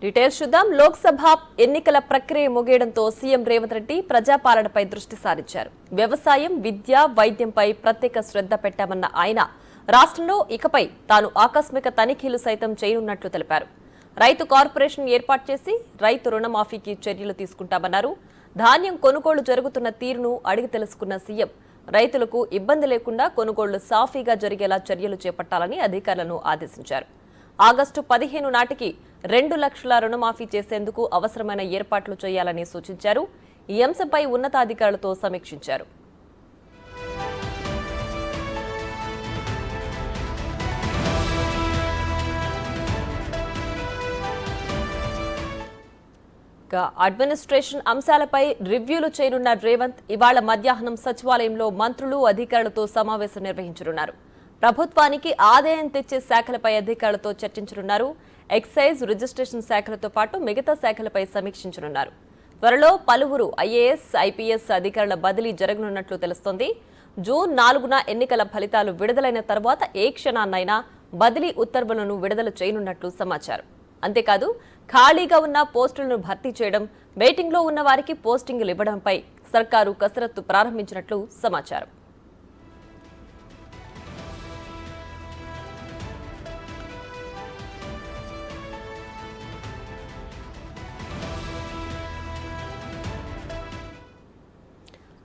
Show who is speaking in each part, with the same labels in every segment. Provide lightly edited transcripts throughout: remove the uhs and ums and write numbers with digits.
Speaker 1: Details చూద్దాం. లోక్సభ ఎన్నికల ప్రక్రియ ముగియడంతో సీఎం రేవంత్ రెడ్డి ప్రజాపాలనపై దృష్టి సారించారు. వ్యవసాయం, విద్య, వైద్యంపై ప్రత్యేక శ్రద్ధ పెట్టామన్న ఆయన రాష్ట్రంలో ఇకపై తాను ఆకస్మిక తనిఖీలు సైతం చేయనున్నట్లు తెలిపారు. రైతు కార్పొరేషన్ ఏర్పాటు చేసి రైతు రుణమాఫీకి చర్యలు తీసుకుంటామన్నారు. ధాన్యం కొనుగోలు జరుగుతున్న తీరును అడిగి తెలుసుకున్న సీఎం రైతులకు ఇబ్బంది లేకుండా కొనుగోళ్లు సాఫీగా జరిగేలా చర్యలు చేపట్టాలని అధికారులను ఆదేశించారు. ఆగస్టు 15 నాటికి 2 లక్షల రుణమాఫీ చేసేందుకు అవసరమైన ఏర్పాట్లు చేయాలని సూచించారు. ఈ అంశంపై ఉన్నతాధికారులతో సమీక్షించారు. అడ్మినిస్ట్రేషన్ అంశాలపై రివ్యూలు చేయనున్న రేవంత్ ఇవాళ మధ్యాహ్నం సచివాలయంలో మంత్రులు, అధికారులతో సమావేశం నిర్వహించనున్నారు. ప్రభుత్వానికి ఆదాయం తెచ్చే శాఖలపై అధికారులతో చర్చించనున్నారు. ఎక్సైజ్, రిజిస్ట్రేషన్ శాఖలతో పాటు మిగతా శాఖలపై సమీక్షించనున్నారు. త్వరలో పలువురు ఐఏఎస్, ఐపీఎస్ అధికారుల బదిలీ జరగనున్నట్లు తెలుస్తోంది. జూన్ 4న ఎన్నికల ఫలితాలు విడుదలైన తర్వాత ఏ క్షణాన్నైనా బదిలీ ఉత్తర్వులను విడుదల చేయనున్నట్లు సమాచారం. అంతేకాదు ఖాళీగా ఉన్న పోస్టులను భర్తీ చేయడం, వెయిటింగ్లో ఉన్న వారికి పోస్టింగులు ఇవ్వడంపై సర్కారు కసరత్తు ప్రారంభించినట్లు సమాచారం.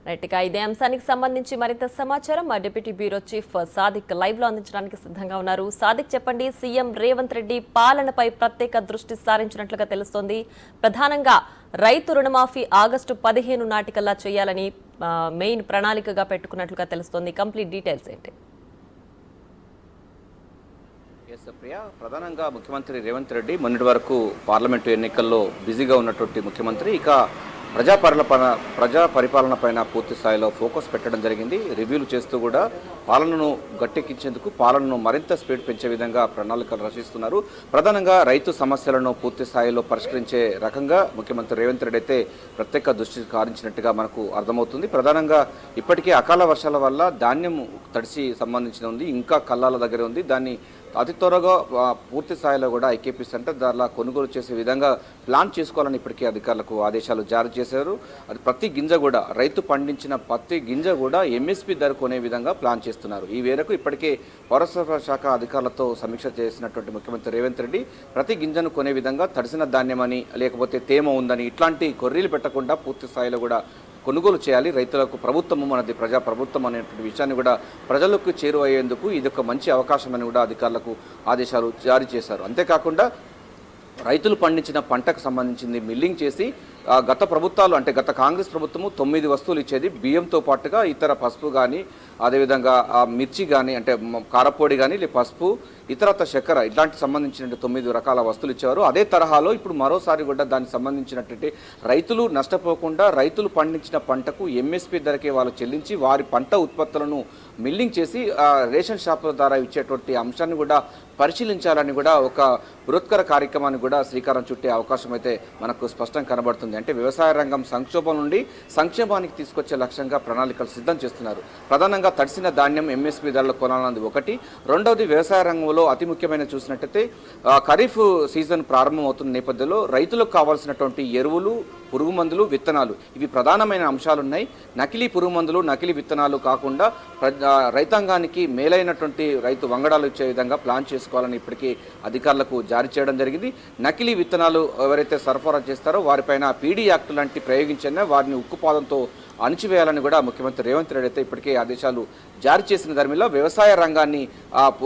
Speaker 1: రైట్గా ఇదే అంశానికి సంబంధించి మరింత సమాచారం మా deputy bureau chief Sadiq live లో అందించడానికి సిద్ధంగా ఉన్నారు. సాదిక్, చెప్పండి. సీఎం రేవంత్ రెడ్డి పాలనపై ప్రత్యేక దృష్టి సారించినట్లుగా తెలుస్తోంది. ప్రధానంగా రైతు రుణమాఫీ ఆగస్టు 15 నాటికల్లా చేయాలని మెయిన్ ప్రణాళికగా పెట్టుకున్నట్లుగా తెలుస్తోంది. కంప్లీట్ డీటెయిల్స్ ఏంటి?
Speaker 2: ప్రధానంగా ముఖ్యమంత్రి రేవంత్ రెడ్డి మొన్నటి వరకు పార్లమెంటు ఎన్నికల్లో బిజీగా ఉన్నటువంటి ముఖ్యమంత్రి ఇక ప్రజా పరిపాలన పైన పూర్తి స్థాయిలో ఫోకస్ పెట్టడం జరిగింది. రివ్యూలు చేస్తూ కూడా పాలనను గట్టెక్కించేందుకు, పాలనను మరింత స్పీడ్ పెంచే విధంగా ప్రణాళికలు రచిస్తున్నారు. ప్రధానంగా రైతు సమస్యలను పూర్తి స్థాయిలో పరిష్కరించే రకంగా ముఖ్యమంత్రి రేవంత్ రెడ్డి అయితే ప్రత్యేక దృష్టి సారించినట్టుగా మనకు అర్థమవుతుంది. ప్రధానంగా ఇప్పటికే అకాల వర్షాల వల్ల ధాన్యం తడిసి సంబంధించిన ఉంది, ఇంకా కల్లాల దగ్గర ఉంది. దాన్ని అతి త్వరగా పూర్తి స్థాయిలో కూడా ఐకేపీ సెంటర్ ద్వారా కొనుగోలు చేసే విధంగా ప్లాన్ చేసుకోవాలని ఇప్పటికే అధికారులకు ఆదేశాలు జారీ చేశారు. అది ప్రతి గింజ కూడా, రైతు పండించిన ప్రతి గింజ కూడా ఎంఎస్పీ ధర కొనే విధంగా ప్లాన్ చేస్తున్నారు. ఈ మేరకు ఇప్పటికే పౌరసరఫరా శాఖ అధికారులతో సమీక్ష చేసినటువంటి ముఖ్యమంత్రి రేవంత్ రెడ్డి ప్రతి గింజను కొనే విధంగా తడిసిన ధాన్యమని, లేకపోతే తేమ ఉందని ఇట్లాంటి కొర్రీలు పెట్టకుండా పూర్తి స్థాయిలో కూడా కొనుగోలు చేయాలి. రైతులకు ప్రభుత్వము మనది ప్రజా ప్రభుత్వం అనేటువంటి విషయాన్ని కూడా ప్రజలకు చేరువయ్యేందుకు ఇది ఒక మంచి అవకాశం అని కూడా అధికారులకు ఆదేశాలు జారీ చేశారు. అంతేకాకుండా రైతులు పండించిన పంటకు సంబంధించింది మిల్లింగ్ చేసి గత ప్రభుత్వాలు అంటే గత కాంగ్రెస్ ప్రభుత్వము 9 వస్తువులు ఇచ్చేది. బియ్యంతో పాటుగా ఇతర పసుపు కానీ, అదేవిధంగా మిర్చి కానీ, అంటే కారపొడి కానీ, పసుపు, ఇతరత చక్కెర, ఇట్లాంటి సంబంధించిన 9 రకాల వస్తువులు ఇచ్చేవారు. అదే తరహాలో ఇప్పుడు మరోసారి కూడా దానికి సంబంధించినటువంటి రైతులు నష్టపోకుండా రైతులు పండించిన పంటకు ఎంఎస్పీ ధరకే వాళ్ళు చెల్లించి వారి పంట ఉత్పత్తులను మిల్లింగ్ చేసి రేషన్ షాపుల ద్వారా ఇచ్చేటువంటి అంశాన్ని కూడా పరిశీలించాలని కూడా ఒక బృహత్కర కార్యక్రమాన్ని కూడా శ్రీకారం చుట్టే అవకాశం అయితే మనకు స్పష్టంగా కనబడుతుంది. అంటే వ్యవసాయ రంగం సంక్షోభం నుండి సంక్షేమానికి తీసుకొచ్చే లక్ష్యంగా ప్రణాళికలు సిద్ధం చేస్తున్నారు. ప్రధానంగా తడిసిన ధాన్యం ఎంఎస్పీ ధరలు కొనాలన్నది ఒకటి. రెండవది వ్యవసాయ రంగంలో అతి ముఖ్యమైన చూసినట్టయితే ఖరీఫ్ సీజన్ ప్రారంభం అవుతున్న నేపథ్యంలో రైతులకు కావాల్సినటువంటి ఎరువులు, పురుగు మందులు, విత్తనాలు, ఇవి ప్రధానమైన అంశాలున్నాయి. నకిలీ పురుగు మందులు, నకిలీ విత్తనాలు కాకుండా రైతాంగానికి మేలైనటువంటి రైతు వంగడాలు ఇచ్చే విధంగా ప్లాన్ చేసుకోవాలని ఇప్పటికీ అధికారులకు జారీ చేయడం జరిగింది. నకిలీ విత్తనాలు ఎవరైతే సరఫరా చేస్తారో వారిపైన పీడీ యాక్ట్ లాంటి ప్రయోగించినా వారిని ఉక్కుపాదంతో అణిచివేయాలని కూడా ముఖ్యమంత్రి రేవంత్ రెడ్డి అయితే ఇప్పటికే ఆదేశాలు జారీ చేసిన ధర్మిలో వ్యవసాయ రంగాన్ని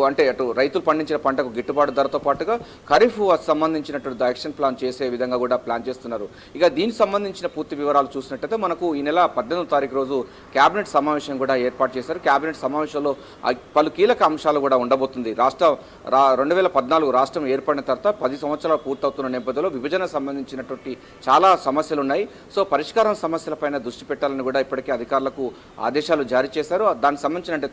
Speaker 2: అంటే అటు రైతులు పండించిన పంటకు గిట్టుబాటు ధరతో పాటుగా ఖరీఫ్ సంబంధించినటువంటి యాక్షన్ ప్లాన్ చేసే విధంగా కూడా ప్లాన్ చేస్తున్నారు. ఇక దీనికి సంబంధించిన పూర్తి వివరాలు చూసినట్టయితే మనకు ఈ నెల 18వ తారీఖు రోజు కేబినెట్ సమావేశం కూడా ఏర్పాటు చేశారు. కేబినెట్ సమావేశంలో పలు కీలక అంశాలు కూడా ఉండబోతుంది. 2014 రాష్ట్రం ఏర్పడిన తర్వాత 10 సంవత్సరాలు పూర్తవుతున్న నేపథ్యంలో విభజన సంబంధించినటువంటి చాలా సమస్యలు ఉన్నాయి. సో పరిష్కారం సమస్యలపైన దృష్టి పెట్టాలని కూడా ఇప్పటికే అధికారులకు ఆదేశాలు జారీ చేశారు. దానికి సంబంధించిన అంటే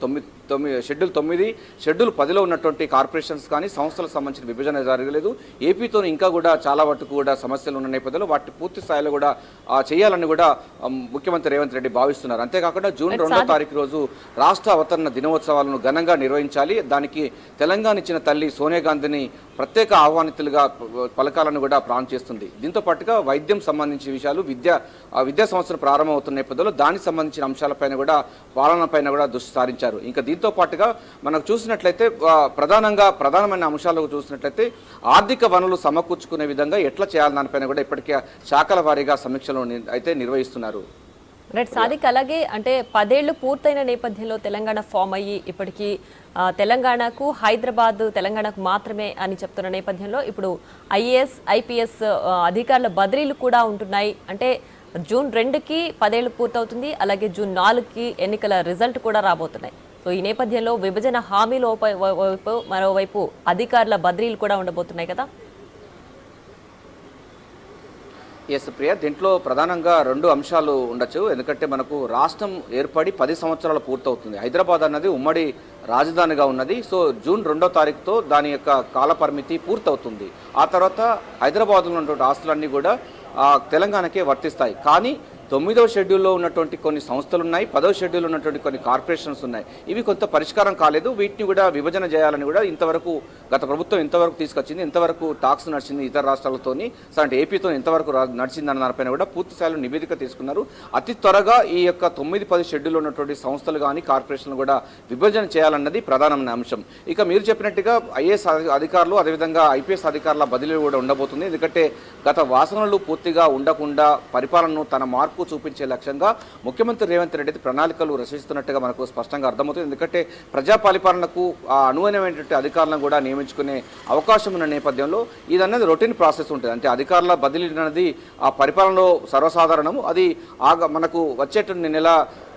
Speaker 2: షెడ్యూల్ 9, షెడ్యూల్ 10లో ఉన్నటువంటి కార్పొరేషన్స్ కానీ సంస్థలకు సంబంధించిన విభజన జరగలేదు. ఏపీతో ఇంకా కూడా చాలా వరకు కూడా సమస్యలు ఉన్న నేపథ్యంలో వాటి పూర్తి స్థాయిలో కూడా చేయాలని కూడా ముఖ్యమంత్రి రేవంత్ రెడ్డి భావిస్తున్నారు. అంతేకాకుండా జూన్ 2వ తారీఖు రోజు రాష్ట్ర అవతరణ దినోత్సవాలను ఘనంగా నిర్వహించాలి. దానికి తెలంగాణ ఇచ్చిన తల్లి సోనియా గాంధీని ప్రత్యేక ఆహ్వానితులుగా పలకాలను కూడా ప్లాన్ చేస్తుంది. దీంతో పాటుగా వైద్యం సంబంధించిన విషయాలు, విద్యా సంవత్సరం ప్రారంభమవుతున్న నేపథ్యంలో దానికి సంబంధించిన అంశాలపైన కూడా పాలనపైన కూడా దృష్టి సారించారు. ఇంకా దీంతో పాటుగా మనకు చూసినట్లయితే ప్రధానమైన అంశాలకు చూసినట్లయితే ఆర్థిక వనరులు సమకూర్చుకునే విధంగా ఎట్లా చేయాలని దానిపైన కూడా ఇప్పటికే శాఖల వారీగా సమీక్షలు అయితే నిర్వహిస్తున్నారు.
Speaker 1: రైట్ సాదిక్, అలాగే అంటే 10 ఏళ్లు పూర్తయిన నేపథ్యంలో తెలంగాణ ఫామ్ అయ్యి ఇప్పటికీ తెలంగాణకు తెలంగాణకు మాత్రమే అని చెప్తున్న నేపథ్యంలో ఇప్పుడు ఐఏఎస్ ఐపీఎస్ అధికారుల బదిలీలు కూడా ఉంటున్నాయి. అంటే జూన్ 2కి 10 ఏళ్లు పూర్తవుతుంది, అలాగే జూన్ 4కి ఎన్నికల రిజల్ట్ కూడా రాబోతున్నాయి. సో ఈ నేపథ్యంలో విభజన హామీల వైపు మరోవైపు అధికారుల బదిలీలు కూడా ఉండబోతున్నాయి కదా.
Speaker 2: ఎస్ ప్రియ, దీంట్లో ప్రధానంగా 2 అంశాలు ఉండొచ్చు. ఎందుకంటే మనకు రాష్ట్రం ఏర్పడి 10 సంవత్సరాలు పూర్తవుతుంది. హైదరాబాద్ అన్నది ఉమ్మడి రాజధానిగా ఉన్నది. సో జూన్ 2వ తారీఖుతో దాని యొక్క కాల పరిమితి పూర్తవుతుంది. ఆ తర్వాత హైదరాబాద్లో ఉన్నటువంటి ఆస్తులన్నీ కూడా తెలంగాణకే వర్తిస్తాయి. కానీ 9వ షెడ్యూల్లో ఉన్నటువంటి కొన్ని సంస్థలు ఉన్నాయి, 10వ షెడ్యూల్లో ఉన్నటువంటి కొన్ని కార్పొరేషన్స్ ఉన్నాయి. ఇవి కొంత పరిష్కారం కాలేదు. వీటిని కూడా విభజన చేయాలని కూడా గత ప్రభుత్వం ఇంతవరకు తీసుకొచ్చింది, ఇంతవరకు టాక్స్ నడిచింది ఇతర రాష్ట్రాలతోని, అంటే ఏపీతో ఎంతవరకు నడిచిందన్న దానిపైన కూడా పూర్తి స్థాయిలో నివేదిక తీసుకున్నారు. అతి త్వరగా ఈ యొక్క 9-10 షెడ్యూల్లో ఉన్నటువంటి సంస్థలు కానీ కార్పొరేషన్లు కూడా విభజన చేయాలన్నది ప్రధానమైన అంశం. ఇక మీరు చెప్పినట్టుగా ఐఏఎస్ అధికారులు అదేవిధంగా ఐపీఎస్ అధికారుల బదిలీలు కూడా ఉండబోతుంది. ఎందుకంటే గత వాసనలు పూర్తిగా ఉండకుండా పరిపాలనను తన మార్పు చూపించే లక్ష్యంగా ముఖ్యమంత్రి రేవంత్ రెడ్డి ప్రణాళికలు రచిస్తున్నట్టుగా మనకు స్పష్టంగా అర్థమవుతుంది. ఎందుకంటే ప్రజా పరిపాలనకు అనువైనటువంటి అధికారులను కూడా నియమించుకునే అవకాశం ఉన్న నేపథ్యంలో ఇదన్నది రొటీన్ ప్రాసెస్ ఉంటుంది. అంటే అధికారుల బదిలీ అనేది ఆ పరిపాలనలో సర్వసాధారణము. అది మనకు వచ్చేటువంటి నెల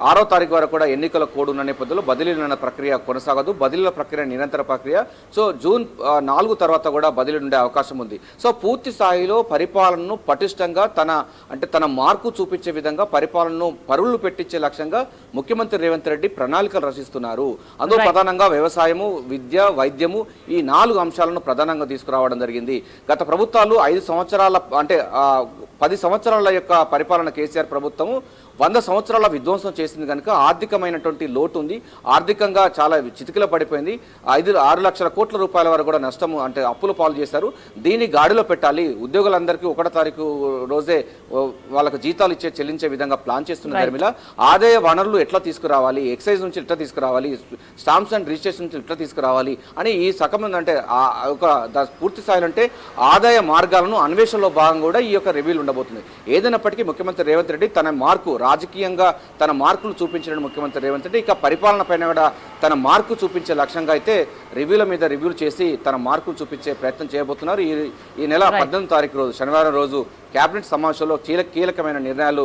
Speaker 2: 6వ తారీఖు వరకు కూడా ఎన్నికల కోడ్ ఉన్న నేపథ్యంలో బదిలీల ప్రక్రియ కొనసాగదు. బదిలీల ప్రక్రియ నిరంతర ప్రక్రియ. సో జూన్ 4 తర్వాత కూడా బదిలీ ఉండే అవకాశం ఉంది. సో పూర్తి స్థాయిలో పరిపాలనను పటిష్టంగా తన మార్కు చూపించే విధంగా పరిపాలనను పరుగులు పెట్టించే లక్ష్యంగా ముఖ్యమంత్రి రేవంత్ రెడ్డి ప్రణాళికలు రచిస్తున్నారు. అందులో ప్రధానంగా వ్యవసాయము, విద్య, వైద్యము ఈ 4 అంశాలను ప్రధానంగా తీసుకురావడం జరిగింది. గత ప్రభుత్వాలు 5 సంవత్సరాల అంటే 10 సంవత్సరాల యొక్క పరిపాలన కేసీఆర్ ప్రభుత్వము 100 సంవత్సరాల విధ్వంసం చేసింది కనుక ఆర్థికమైనటువంటి లోటు ఉంది. ఆర్థికంగా చాలా చితికిల పడిపోయింది. 6 లక్షల కోట్ల రూపాయల వరకు కూడా నష్టము అంటే అప్పుల పాలు చేశారు. దీన్ని గాడిలో పెట్టాలి, ఉద్యోగులందరికీ 1వ తారీఖు రోజే వాళ్ళకు జీతాలు చెల్లించే విధంగా ప్లాన్ చేస్తున్న ధర్మిలా ఆదాయ వనరులు ఎట్లా తీసుకురావాలి, ఎక్సైజ్ నుంచి ఎట్లా తీసుకురావాలి, స్టాంప్స్ అండ్ రిజిస్ట్రేషన్ నుంచి ఎట్లా తీసుకురావాలి అని ఈ సకం అంటే పూర్తి స్థాయిలో అంటే ఆదాయ మార్గాలను అన్వేషణలో భాగంగా కూడా ఈ యొక్క రివ్యూలు ఉండబోతుంది. ఏదైనప్పటికీ ముఖ్యమంత్రి రేవంత్ రెడ్డి తన మార్కు రాజకీయంగా తన మార్కులు చూపించిన ముఖ్యమంత్రి రేవంత్ రెడ్డి ఇక పరిపాలన పైన కూడా తన మార్కు చూపించే లక్ష్యంగా అయితే రివ్యూల మీద రివ్యూలు చేసి తన మార్కులు చూపించే ప్రయత్నం చేయబోతున్నారు. ఈ నెల 18వ తారీఖు రోజు శనివారం రోజు కేబినెట్ సమావేశంలో కీలకమైన నిర్ణయాలు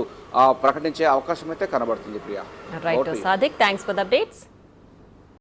Speaker 2: ప్రకటించే అవకాశం అయితే కనబడుతుంది. Priya.
Speaker 1: Right Sadiq, thanks for the updates.